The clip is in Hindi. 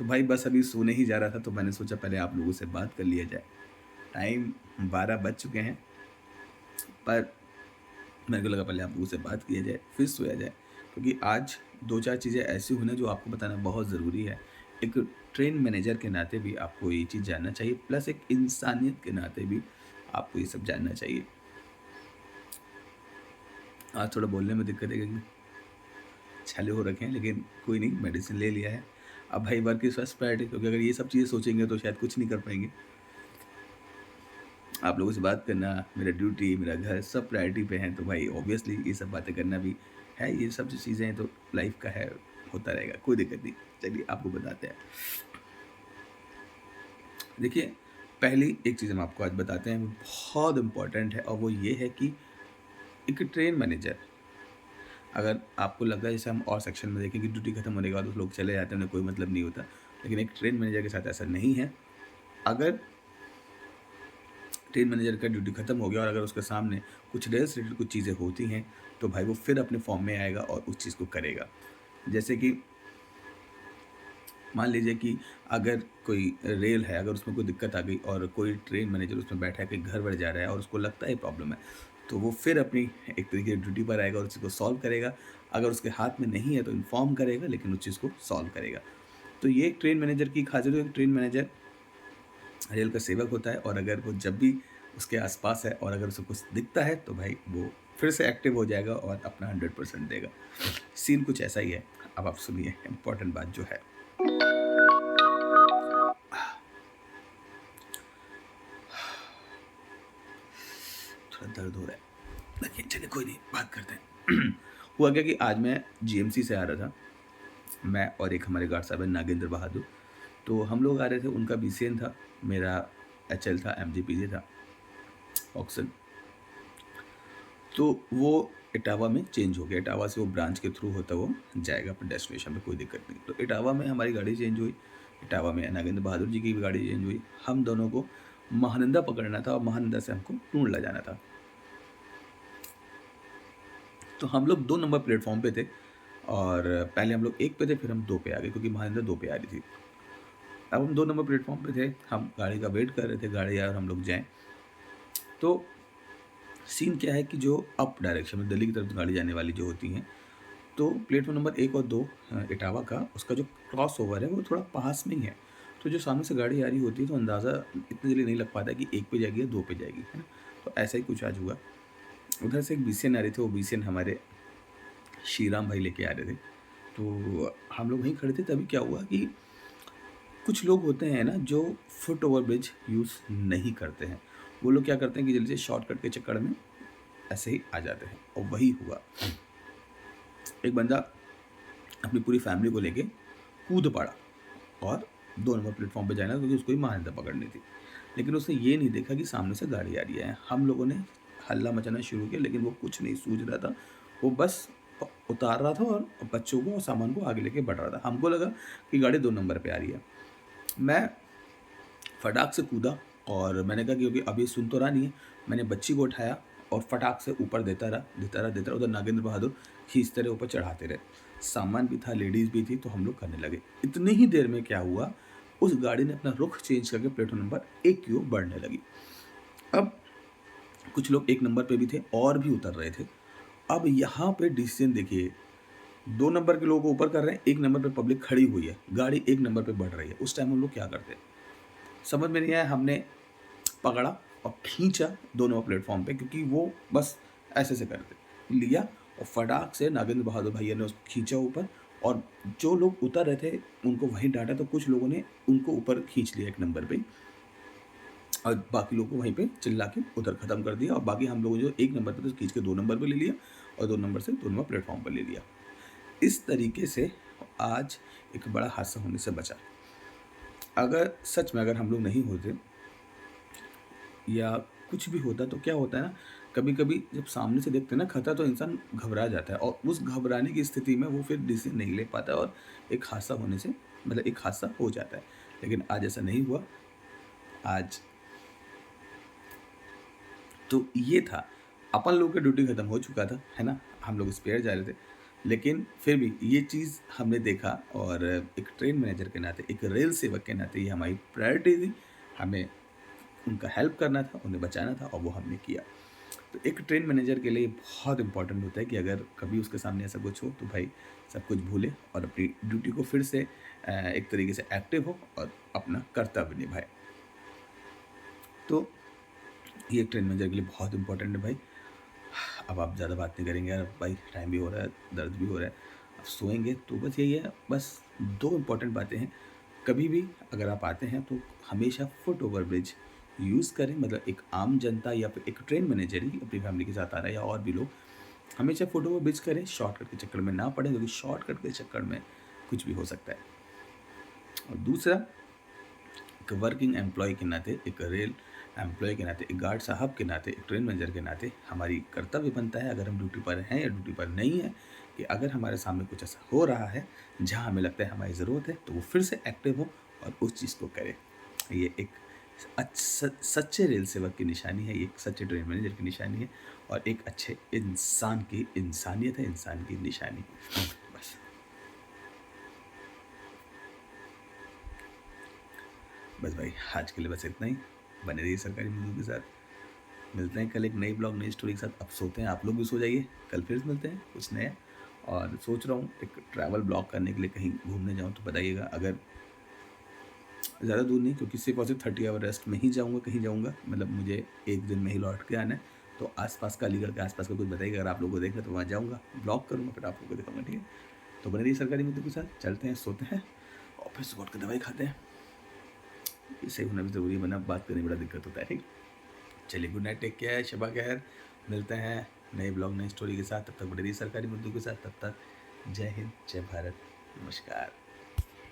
तो भाई बस अभी सोने ही जा रहा था, तो मैंने सोचा पहले आप लोगों से बात कर लिया जाए। टाइम 12 बज चुके हैं, पर मेरे को लगा पहले आप लोगों से बात किया जाए, फिर सोया जाए। क्योंकि आज 2-4 चीज़ें ऐसी हुई ना जो आपको बताना बहुत ज़रूरी है। एक ट्रेन मैनेजर के नाते भी आपको ये चीज़ जानना चाहिए, प्लस एक इंसानियत के नाते भी आपको ये सब जानना चाहिए। आज थोड़ा बोलने में दिक्कत है क्योंकि छाले हो रखे हैं, लेकिन कोई नहीं, मेडिसिन ले लिया है। अब भाई वर्क इज़ फर्स्ट प्रायोरिटी, क्योंकि अगर ये सब चीज़ें सोचेंगे तो शायद कुछ नहीं कर पाएँगे। आप लोगों से बात करना, मेरा ड्यूटी, मेरा घर सब प्रायोरिटी पे है, तो भाई ऑब्वियसली ये सब बातें करना भी है। ये सब जो चीज़ें हैं तो लाइफ़ का है, होता रहेगा, कोई दिक्कत नहीं। चलिए आपको बताते हैं। देखिए, पहली एक चीज़ हम आपको आज बताते हैं, वो बहुत इम्पोर्टेंट है और वो ये है कि एक ट्रेन मैनेजर, अगर आपको लगता है जैसे हम और सेक्शन में देखें कि ड्यूटी खत्म होने के बाद उस लोग चले जाते हैं, उन्हें कोई मतलब नहीं होता। लेकिन एक ट्रेन मैनेजर के साथ ऐसा नहीं है। अगर ट्रेन मैनेजर का ड्यूटी खत्म हो गया और अगर उसके सामने कुछ रेल से रिलेटेड कुछ चीज़ें होती हैं, तो भाई वो फिर अपने फॉर्म में आएगा और उस चीज़ को करेगा। जैसे कि मान लीजिए कि अगर कोई रेल है, अगर उसमें कोई दिक्कत आ गई और कोई ट्रेन मैनेजर उसमें बैठा है, कहीं घर बढ़ जा रहा है और उसको लगता है प्रॉब्लम है, तो वो फिर अपनी एक तरीके से ड्यूटी पर आएगा और उस चीज़ को सॉल्व करेगा। अगर उसके हाथ में नहीं है तो इन्फॉर्म करेगा, लेकिन उस चीज़ को सॉल्व करेगा। तो ये एक ट्रेन मैनेजर की ख़ासियत है। ट्रेन मैनेजर रेल का सेवक होता है और अगर वो जब भी उसके आस-पास है और अगर उसे कुछ दिखता है, तो भाई वो फिर से एक्टिव हो जाएगा और अपना 100% देगा। सीन कुछ ऐसा ही है। अब आप सुनिए इम्पोर्टेंट बात जो है। थोड़ा दर्द हो रहा है। लेकिन चलिए कोई नहीं, बात करते हैं। हुआ क्या कि आज मैं जीएमसी से आ रहा था। मैं और एक हमारे गार्ड साहब हैं नागेंद्र बहादुर। तो हम लोग आ रहे थे, उनका बीसीएन था, मेरा एचएल था, एमजीपीजे था, ऑक्सन। तो वो इटावा में चेंज हो गया। इटावा से वो ब्रांच के थ्रू होता वो जाएगा अपने डेस्टिनेशन पे, कोई दिक्कत नहीं। तो इटावा में हमारी गाड़ी चेंज हुई। इटावा में नागेंद्र बहादुर जी की भी गाड़ी चेंज हुई। हम दोनों को महानंदा पकड़ना था और महानंदा से हमको टूंडला जाना था। तो हम लोग 2 नंबर प्लेटफ़ॉर्म पे थे और पहले हम लोग 1 पे थे, फिर हम 2 पे आ गए क्योंकि महानंदा 2 पे आ रही थी। अब हम 2 नंबर प्लेटफ़ॉर्म पे थे, हम गाड़ी का वेट कर रहे थे, गाड़ी आए और हम लोग जाएँ। तो सीन क्या है कि जो अप डायरेक्शन में दिल्ली की तरफ गाड़ी जाने वाली जो होती हैं, तो प्लेटफ़ॉर्म नंबर 1 और 2 इटावा का उसका जो क्रॉस ओवर है वो थोड़ा पास में ही है। तो जो सामने से गाड़ी आ रही होती है तो अंदाज़ा इतनी जल्दी नहीं लग पाता कि 1 पे जाएगी या 2 पे जाएगी, है ना? तो ऐसा ही कुछ आज हुआ। उधर से एक बीसीएन आ रही थी, वो बीसीएन हमारे श्रीराम भाई लेके आ रहे थे। तो हम लोग वहीं खड़े थे, तभी क्या हुआ कि कुछ लोग होते हैं ना जो फुट ओवर ब्रिज यूज़ नहीं करते हैं। वो लोग क्या करते हैं कि जल्दी से शॉर्टकट के चक्कर में ऐसे ही आ जाते हैं और वही हुआ। एक बंदा अपनी पूरी फैमिली को लेके कूद पड़ा और 2 नंबर प्लेटफ़ॉर्म पे जाना था क्योंकि उसको ही महानदा पकड़नी थी। लेकिन उसने ये नहीं देखा कि सामने से गाड़ी आ रही है। हम लोगों ने हल्ला मचाना शुरू किया, लेकिन वो कुछ नहीं सूझ रहा था। वो बस उतार रहा था और बच्चों को और सामान को आगे लेके बढ़ रहा था। हमको लगा कि गाड़ी 2 नंबर पे आ रही है। मैं फटाक से कूदा और मैंने कहा कि क्योंकि अब ये सुन तो रहा नहीं है, मैंने बच्ची को उठाया और फटाक से ऊपर देता रहा, देता रहा, देता रहा। उधर नागेंद्र बहादुर खींचते रहे, ऊपर चढ़ाते रहे। सामान भी था, लेडीज़ भी थी, तो हम लोग करने लगे। इतनी ही देर में क्या हुआ, उस गाड़ी ने अपना रुख चेंज करके प्लेटफ़ॉर्म नंबर 1 की ओर बढ़ने लगी। अब कुछ लोग 1 नंबर पे भी थे और भी उतर रहे थे। अब यहाँ पे डिसीज़न देखिए, 2 नंबर के लोगों को ऊपर कर रहे हैं, 1 नंबर पे पब्लिक खड़ी हुई है, गाड़ी 1 नंबर पे बढ़ रही है। उस टाइम हम लोग क्या करते? समझ में नहीं आया, हमने पकड़ा और खींचा दोनों प्लेटफ़ॉर्म पे क्योंकि वो बस ऐसे-ऐसे करके लिया और फटाक से नागेंद्र बहादुर भैया ने उसको खींचा ऊपर और जो लोग उतर रहे थे, उनको वहीं डाँटा तो कुछ लोगों ने उनको ऊपर खींच लिया 1 नंबर पे और बाकी लोगों को वहीं पे चिल्ला के उधर ख़त्म कर दिया और बाकी हम लोगों ने जो 1 नंबर पे थे, खींच के 2 नंबर पे ले लिया और 2 नंबर से 2 नंबर प्लेटफ़ॉर्म पे ले लिया। इस तरीके से आज एक बड़ा हादसा होने से बचा। अगर सच में अगर हम लोग नहीं होते या कुछ भी होता तो क्या होता है ना, कभी-कभी जब सामने से देखते हैं ना खतरा तो इंसान घबरा जाता है और उस घबराने की स्थिति में वो फिर डिसीज़न नहीं ले पाता और एक हादसा होने से मतलब एक हादसा हो जाता है। लेकिन आज ऐसा नहीं हुआ। आज तो ये था, अपन लोगों का ड्यूटी खत्म हो चुका था, है ना? हम लोग स्पेयर जा रहे थे। लेकिन फिर भी ये चीज़ हमने देखा और एक ट्रेन मैनेजर के नाते, एक रेल सेवक के नाते ये हमारी प्रायोरिटी थी। हमें उनका हेल्प करना था, उन्हें बचाना था और वो हमने किया। तो एक ट्रेन मैनेजर के लिए बहुत इम्पोर्टेंट होता है कि अगर कभी उसके सामने ऐसा कुछ हो तो भाई सब कुछ भूले और अपनी ड्यूटी को फिर से एक तरीके से एक्टिव हो और अपना कर्तव्य निभाए। तो ये एक ट्रेन मैनेजर के लिए बहुत इम्पोर्टेंट है भाई। अब आप ज़्यादा बात नहीं करेंगे यार भाई, टाइम भी हो रहा है, दर्द भी हो रहा है। अब सोएँगे तो बस यही है, बस 2 इम्पोर्टेंट बातें हैं। कभी भी अगर आप आते हैं तो हमेशा फुट ओवर ब्रिज यूज़ करें, मतलब एक आम जनता या फिर एक ट्रेन मैनेजर ही अपनी फैमिली के साथ आ रहा है या और भी लोग, हमेशा फुट ओवर ब्रिज करें, शॉर्टकट के चक्कर में ना पड़ें क्योंकि शॉर्टकट के चक्कर में कुछ भी हो सकता है। और दूसरा, एक वर्किंग एम्प्लॉय के नाते, एक रेल एम्प्लॉय के नाते, एक गार्ड साहब के नाते, एक ट्रेन मैनेजर के नाते हमारी कर्तव्य बनता है, अगर हम ड्यूटी पर हैं या ड्यूटी पर नहीं हैं, कि अगर हमारे सामने कुछ ऐसा हो रहा है जहाँ हमें लगता है हमारी ज़रूरत है तो वो फिर से एक्टिव हो और उस चीज़ को करें। ये एक सच्चे रेल सेवक की निशानी है, ये एक सच्चे ट्रेन मैनेजर की निशानी है और एक अच्छे इंसान की इंसानियत है, इंसान की निशानी। बस। बस भाई, आज के लिए बस इतना ही। बने रहिए सरकारी न्यूज़ों के साथ। मिलते हैं कल एक नई ब्लॉग, नई स्टोरी के साथ। अब सोते हैं, आप लोग भी सो जाइए। कल फिर से मिलते हैं कुछ नया। और सोच रहा हूँ एक ट्रैवल ब्लॉग करने के लिए कहीं घूमने जाऊँ तो बताइएगा। अगर ज़्यादा दूर नहीं, क्योंकि सिर्फ और सिर्फ 30 आवर रेस्ट में ही जाऊँगा, कहीं जाऊँगा, मतलब मुझे एक दिन में ही लौट के आना है। तो आसपास का, अलीगढ़ के आसपास का कुछ बताइएगा, अगर आप लोगों को देखना है तो वहाँ जाऊँगा, ब्लॉग करूँगा, फिर आप लोगों को दिखाऊँगा, ठीक है। तो बने रहिए सरकारी मुद्दों के साथ। चलते हैं, सोते हैं और फिर सुबह उठ के दवाई खाते हैं। ये सही होना भी ज़रूरी है, वरना बात करने में बड़ा दिक्कत होता है, ठीक। चलिए, good night, take care, Shaba खैर। मिलते हैं नए ब्लॉग, नई स्टोरी के साथ। तब तक बने रहिए सरकारी मुद्दों के साथ। तब तक जय हिंद, जय भारत, नमस्कार।